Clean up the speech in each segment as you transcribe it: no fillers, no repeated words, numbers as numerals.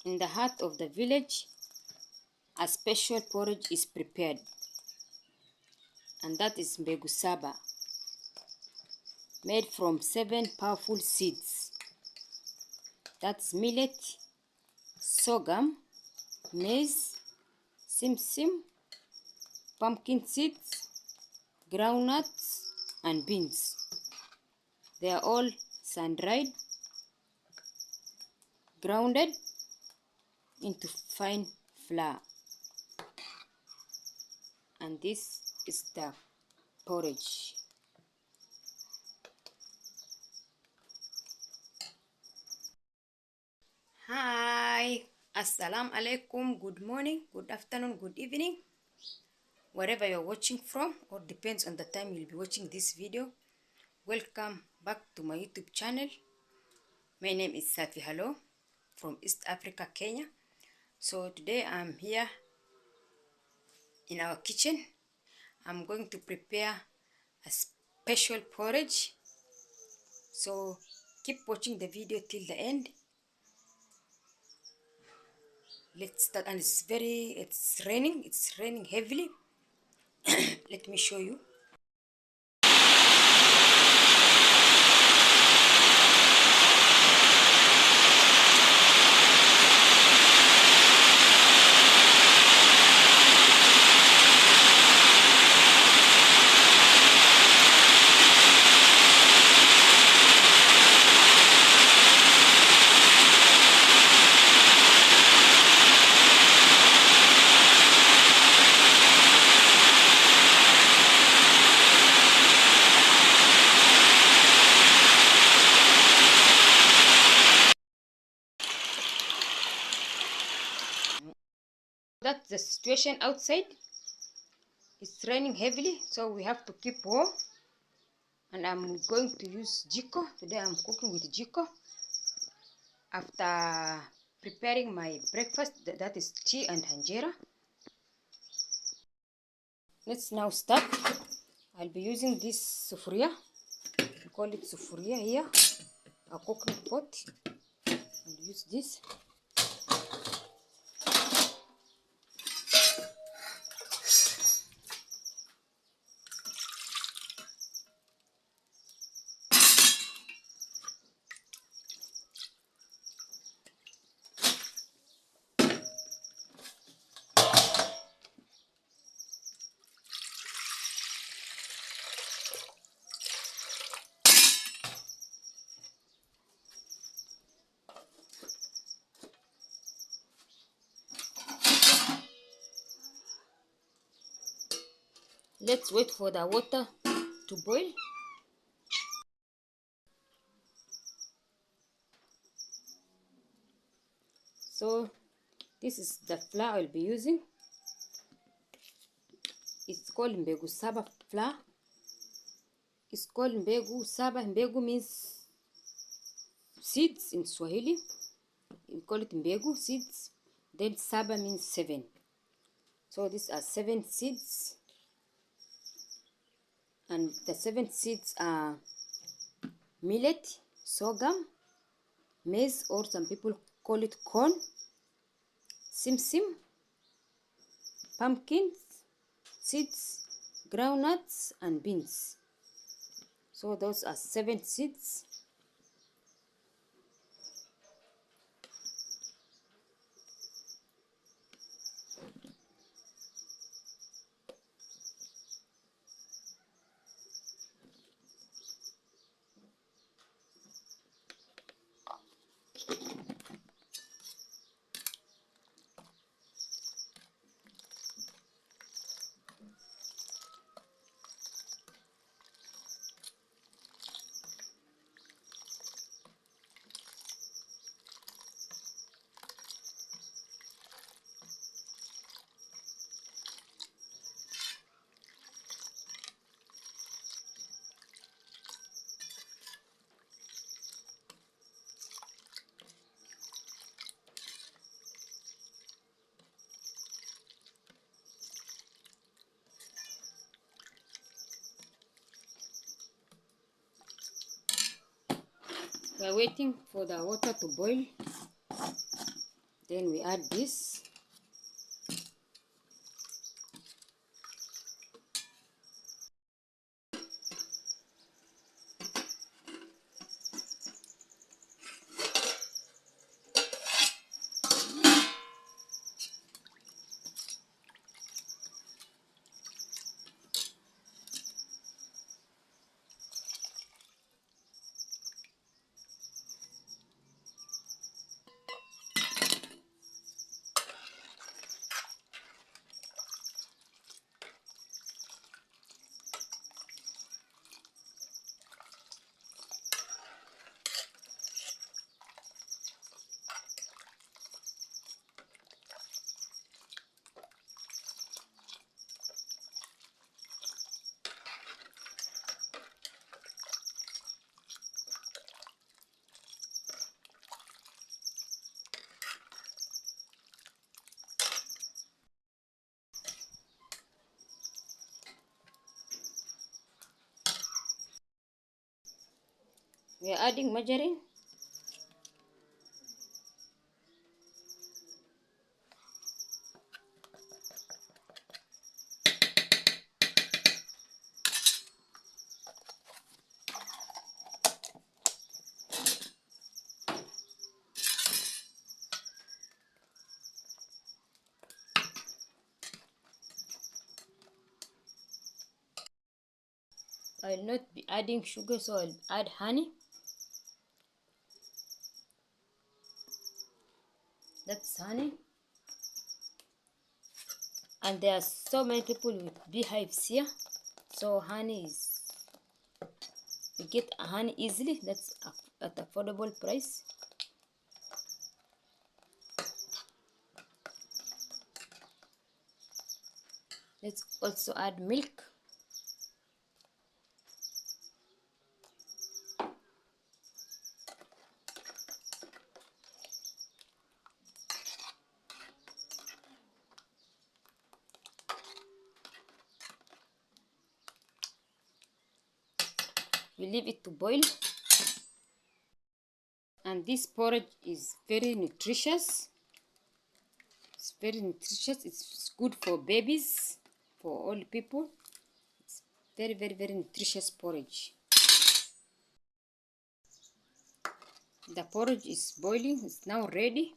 In the heart of the village, a special porridge is prepared, and that is Mbegu saba, made from 7 powerful seeds. That's millet, sorghum, maize, simsim, pumpkin seeds, groundnuts, and beans. They are all sun-dried, grounded into fine flour. And this is the porridge. Hi, assalamu alaikum, good morning, good afternoon, good evening, wherever you're watching from, or depends on the time you'll be watching this video. Welcome back to my YouTube channel. My name is Safi Hello from East Africa, Kenya. So today I'm here in our kitchen. I'm going to prepare a special porridge. So keep watching the video till the end. Let's start. And it's raining heavily. Let me show you. That's the situation outside. It's raining heavily, so we have to keep warm. And I'm going to use jiko. Today I'm cooking with jiko. After preparing my breakfast, that is tea and hanjera. Let's now start. I'll be using this sufuriya. We call it sufuriya here, a cooking pot. I'll use this. Let's wait for the water to boil. So this is the flour I'll be using. It's called Mbegu saba flour. It's called Mbegu saba. Mbegu means seeds in Swahili. We call it Mbegu seeds. Then saba means 7. So these are 7 seeds. And the 7 seeds are millet, sorghum, maize, or some people call it corn, simsim, pumpkin seeds, groundnuts, and beans. So those are 7 seeds. We are waiting for the water to boil. Then we add this. We are adding margarine. I will not be adding sugar, so I'll add honey. That's honey. And there are so many people with beehives here, so honey is, you get honey easily. That's at affordable price. Let's also add milk. We leave it to boil. And this porridge is very nutritious. It's very nutritious. It's good for babies, for all people. It's very, very, very nutritious porridge. The porridge is boiling. It's now ready.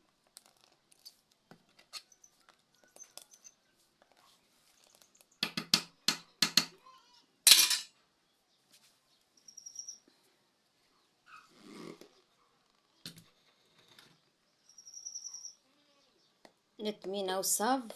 Let me now serve.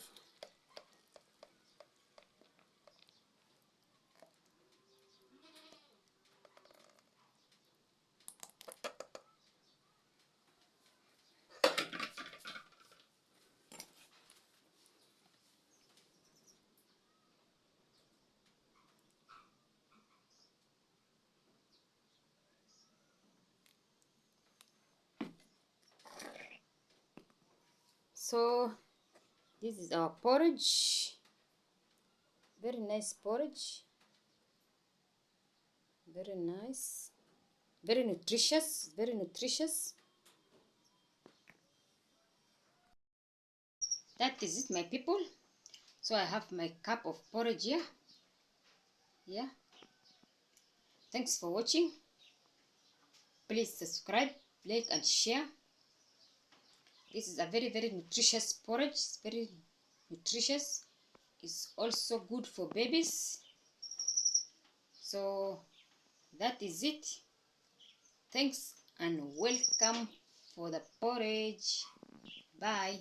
So this is our porridge. Very nice porridge. Very nice. Very nutritious. Very nutritious. That is it, my people. So I have my cup of porridge here. Yeah. Thanks for watching. Please subscribe, like and share. This is a very, very nutritious porridge. It's very nutritious. It's also good for babies. So that is it. Thanks and welcome for the porridge. Bye.